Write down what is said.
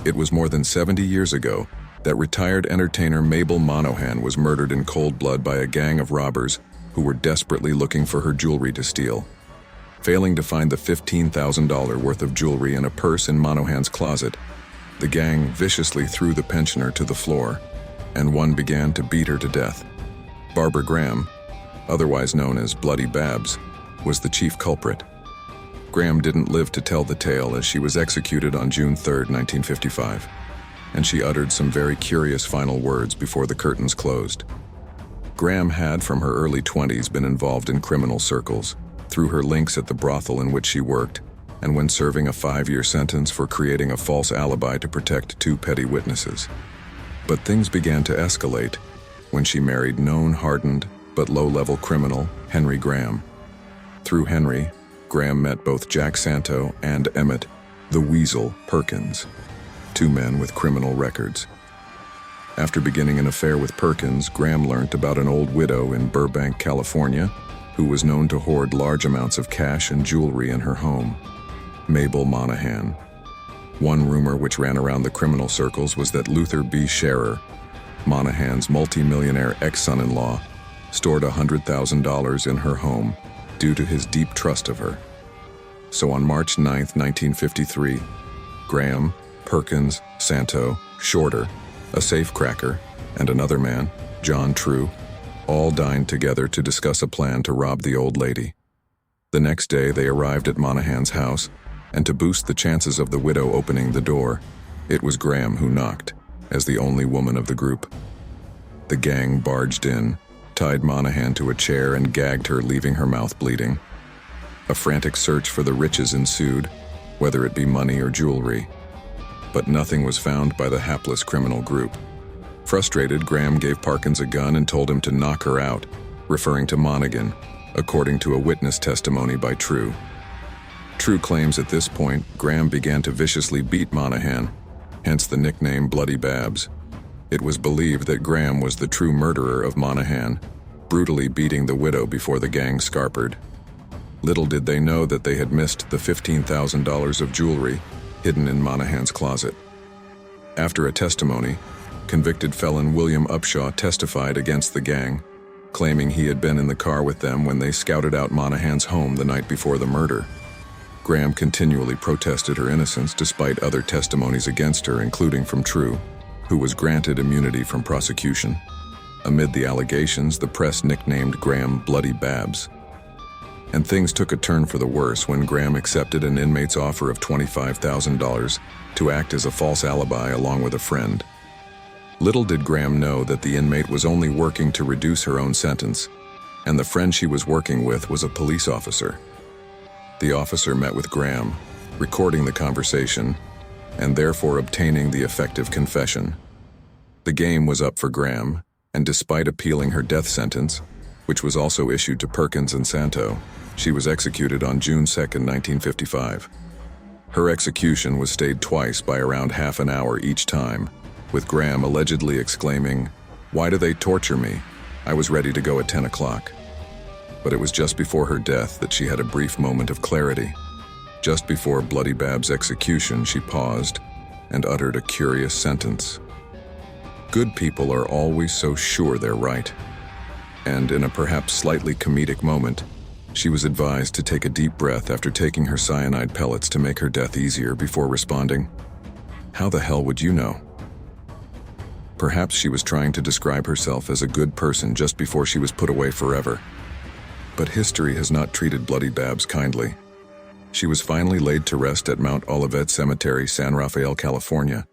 It was more than 70 years ago that retired entertainer Mabel Monohan was murdered in cold blood by a gang of robbers who were desperately looking for her jewelry to steal. Failing to find the $15,000 worth of jewelry in a purse in Monohan's closet, the gang viciously threw the pensioner to the floor, and one began to beat her to death. Barbara Graham, otherwise known as Bloody Babs, was the chief culprit. Graham didn't live to tell the tale, as she was executed on June 3, 1955, and she uttered some very curious final words before the curtains closed. Graham had, from her early 20s, been involved in criminal circles, through her links at the brothel in which she worked, and when serving a 5-year sentence for creating a false alibi to protect 2 petty witnesses. But things began to escalate when she married known hardened but low-level criminal Henry Graham. Through Henry, Graham met both Jack Santo and Emmett, the Weasel, Perkins, 2 men with criminal records. After beginning an affair with Perkins, Graham learned about an old widow in Burbank, California, who was known to hoard large amounts of cash and jewelry in her home, Mabel Monohan. One rumor which ran around the criminal circles was that Luther B. Scherer, Monohan's multi-millionaire ex-son-in-law, stored $100,000 in her home due to his deep trust of her. So on March 9, 1953, Graham, Perkins, Santo, Shorter, a safecracker, and another man, John True, all dined together to discuss a plan to rob the old lady. The next day they arrived at Monohan's house, and to boost the chances of the widow opening the door, it was Graham who knocked, as the only woman of the group. The gang barged in, tied Monohan to a chair and gagged her, leaving her mouth bleeding. A frantic search for the riches ensued, whether it be money or jewelry. But nothing was found by the hapless criminal group. Frustrated, Graham gave Perkins a gun and told him to knock her out, referring to Monaghan, according to a witness testimony by True. True claims at this point, Graham began to viciously beat Monohan, hence the nickname Bloody Babs. It was believed that Graham was the true murderer of Monohan, brutally beating the widow before the gang scarpered. Little did they know that they had missed the $15,000 of jewelry hidden in Monohan's closet. After a testimony, convicted felon William Upshaw testified against the gang, claiming he had been in the car with them when they scouted out Monohan's home the night before the murder. Graham continually protested her innocence despite other testimonies against her, including from True, who was granted immunity from prosecution. Amid the allegations, the press nicknamed Graham Bloody Babs. And things took a turn for the worse when Graham accepted an inmate's offer of $25,000 to act as a false alibi along with a friend. Little did Graham know that the inmate was only working to reduce her own sentence, and the friend she was working with was a police officer. The officer met with Graham, recording the conversation, and therefore obtaining the effective confession. The game was up for Graham, and despite appealing her death sentence, which was also issued to Perkins and Santo, she was executed on June 2, 1955. Her execution was stayed twice by around half an hour each time, with Graham allegedly exclaiming, "Why do they torture me? I was ready to go at 10 o'clock." But it was just before her death that she had a brief moment of clarity. Just before Bloody Bab's execution, she paused and uttered a curious sentence. Good people are always so sure they're right. And in a perhaps slightly comedic moment, she was advised to take a deep breath after taking her cyanide pellets to make her death easier before responding, "How the hell would you know?" Perhaps she was trying to describe herself as a good person just before she was put away forever. But history has not treated Bloody Babs kindly. She was finally laid to rest at Mount Olivet Cemetery, San Rafael, California,